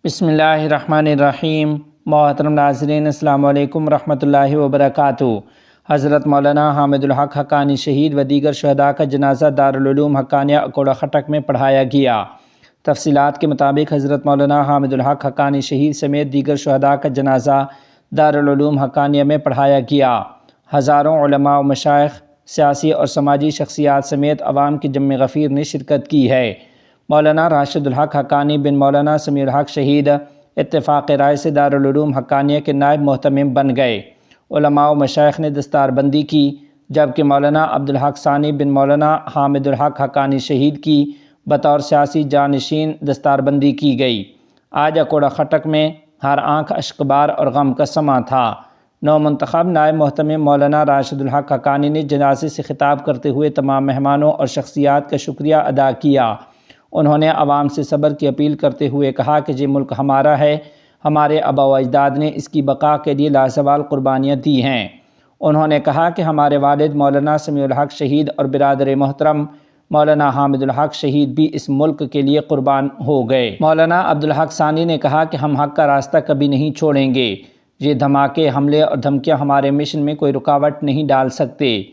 بسم اللہ الرحمن الرحیم۔ محترم ناظرین، السلام علیکم ورحمۃ اللہ وبرکاتہ۔ حضرت مولانا حامد الحق حقانی شہید و دیگر شہداء کا جنازہ دارالعلوم حقانیہ اکوڑہ خٹک میں پڑھایا گیا۔ تفصیلات کے مطابق حضرت مولانا حامد الحق حقانی شہید سمیت دیگر شہداء کا جنازہ دارالعلوم حقانیہ میں پڑھایا گیا۔ ہزاروں علماء و مشائخ، سیاسی اور سماجی شخصیات سمیت عوام کی جم غفیر نے شرکت کی ہے۔ مولانا راشد الحق حقانی بن مولانا سمیع الحق شہید اتفاق رائے سے دارالعلوم حقانیہ کے نائب محتمم بن گئے۔ علماء و مشائخ نے دستار بندی کی، جبکہ مولانا عبدالحق ثانی بن مولانا حامد الحق حقانی شہید کی بطور سیاسی جانشین دستار بندی کی گئی۔ آج اکوڑہ خٹک میں ہر آنکھ اشکبار اور غم کا سماں تھا۔ نو منتخب نائب محتمم مولانا راشد الحق حقانی نے جنازے سے خطاب کرتے ہوئے تمام مہمانوں اور شخصیات کا شکریہ ادا کیا۔ انہوں نے عوام سے صبر کی اپیل کرتے ہوئے کہا کہ یہ ملک ہمارا ہے، ہمارے آباء و اجداد نے اس کی بقا کے لیے لازوال قربانیاں دی ہیں۔ انہوں نے کہا کہ ہمارے والد مولانا سمیع الحق شہید اور برادر محترم مولانا حامد الحق شہید بھی اس ملک کے لیے قربان ہو گئے۔ مولانا عبدالحق ثانی نے کہا کہ ہم حق کا راستہ کبھی نہیں چھوڑیں گے۔ یہ دھماکے، حملے اور دھمکیاں ہمارے مشن میں کوئی رکاوٹ نہیں ڈال سکتے۔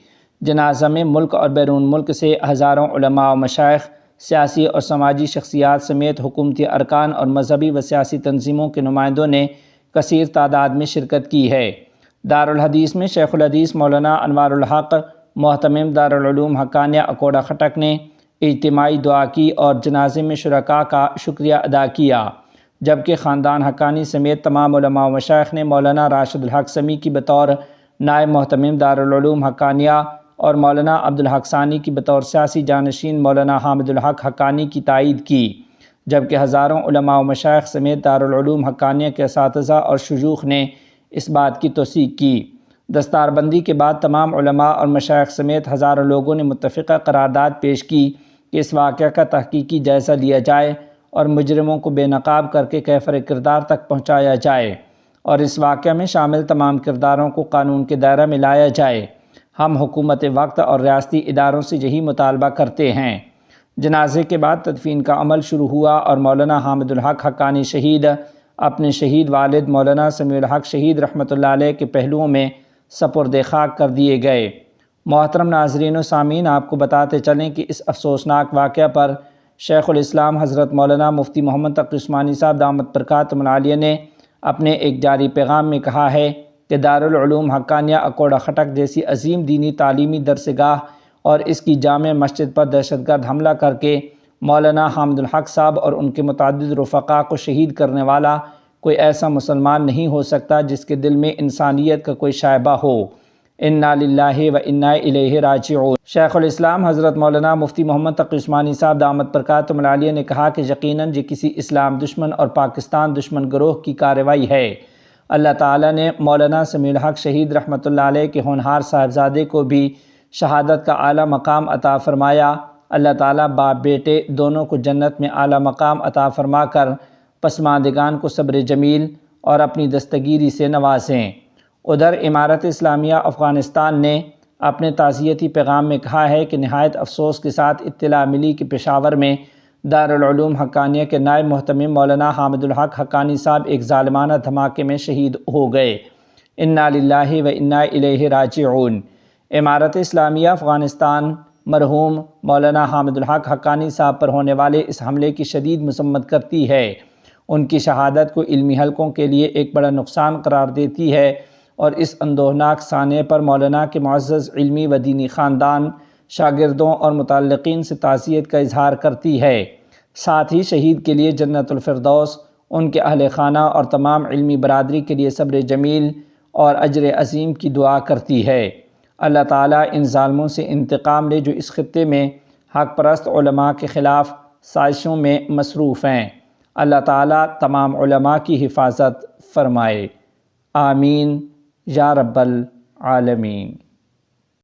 جنازہ میں ملک اور بیرون ملک سے ہزاروں علماء و مشائخ، سیاسی اور سماجی شخصیات سمیت حکومتی ارکان اور مذہبی و سیاسی تنظیموں کے نمائندوں نے کثیر تعداد میں شرکت کی ہے۔ دارالحدیث میں شیخ الحدیث مولانا انوار الحق محتمم دارالعلوم حقانیہ اکوڑہ خٹک نے اجتماعی دعا کی اور جنازے میں شرکاء کا شکریہ ادا کیا، جبکہ خاندان حقانی سمیت تمام علماء و مشائخ نے مولانا راشد الحق سمیع کی بطور نائب محتمم دارالعلوم حقانیہ اور مولانا عبدالحق ثانی کی بطور سیاسی جانشین مولانا حامد الحق حقانی کی تائید کی، جبکہ ہزاروں علماء و مشائخ سمیت دارالعلوم حقانیہ کے اساتذہ اور شیوخ نے اس بات کی توثیق کی۔ دستار بندی کے بعد تمام علماء اور مشائخ سمیت ہزاروں لوگوں نے متفقہ قرارداد پیش کی کہ اس واقعہ کا تحقیقی جائزہ لیا جائے اور مجرموں کو بے نقاب کر کے کیفر کردار تک پہنچایا جائے اور اس واقعہ میں شامل تمام کرداروں کو قانون کے دائرہ میں لایا جائے۔ ہم حکومت وقت اور ریاستی اداروں سے یہی مطالبہ کرتے ہیں۔ جنازے کے بعد تدفین کا عمل شروع ہوا اور مولانا حامد الحق حقانی شہید اپنے شہید والد مولانا سمیع الحق شہید رحمۃ اللہ علیہ کے پہلوؤں میں سپرد خاک کر دیے گئے۔ محترم ناظرین و سامعین، آپ کو بتاتے چلیں کہ اس افسوسناک واقعہ پر شیخ الاسلام حضرت مولانا مفتی محمد تقی عثمانی صاحب دامت برکاتہم العالیہ نے اپنے ایک جاری پیغام میں کہا ہے کہ دارالعلوم حقانیہ اکوڑہ خٹک جیسی عظیم دینی تعلیمی درسگاہ اور اس کی جامع مسجد پر دہشت گرد حملہ کر کے مولانا حامد الحق صاحب اور ان کے متعدد رفقاء کو شہید کرنے والا کوئی ایسا مسلمان نہیں ہو سکتا جس کے دل میں انسانیت کا کوئی شائبہ ہو۔ انا للہ و انا الیہ راجعون۔ شیخ الاسلام حضرت مولانا مفتی محمد تقی عثمانی صاحب دامت برکاتہم العالیہ نے کہا کہ یقیناً یہ کسی اسلام دشمن اور پاکستان دشمن گروہ کی کارروائی ہے۔ اللہ تعالیٰ نے مولانا سمیع الحق شہید رحمۃ اللہ علیہ کے ہونہار صاحبزادے کو بھی شہادت کا اعلیٰ مقام عطا فرمایا۔ اللہ تعالیٰ باپ بیٹے دونوں کو جنت میں اعلیٰ مقام عطا فرما کر پسماندگان کو صبر جمیل اور اپنی دستگیری سے نوازیں۔ ادھر امارت اسلامیہ افغانستان نے اپنے تعزیتی پیغام میں کہا ہے کہ نہایت افسوس کے ساتھ اطلاع ملی کہ پشاور میں دارالعلوم حقانیہ کے نائب محتمم مولانا حامد الحق حقانی صاحب ایک ظالمانہ دھماکے میں شہید ہو گئے۔ انا للہ و انا الیہ راجعون۔ امارت اسلامیہ افغانستان مرحوم مولانا حامد الحق حقانی صاحب پر ہونے والے اس حملے کی شدید مذمت کرتی ہے۔ ان کی شہادت کو علمی حلقوں کے لیے ایک بڑا نقصان قرار دیتی ہے اور اس اندوہناک سانحے پر مولانا کے معزز علمی و دینی خاندان، شاگردوں اور متعلقین سے تعزیت کا اظہار کرتی ہے۔ ساتھ ہی شہید کے لیے جنت الفردوس، ان کے اہل خانہ اور تمام علمی برادری کے لیے صبر جمیل اور اجر عظیم کی دعا کرتی ہے۔ اللہ تعالیٰ ان ظالموں سے انتقام لے جو اس خطے میں حق پرست علماء کے خلاف سازشوں میں مصروف ہیں۔ اللہ تعالیٰ تمام علماء کی حفاظت فرمائے۔ آمین یا رب العالمین۔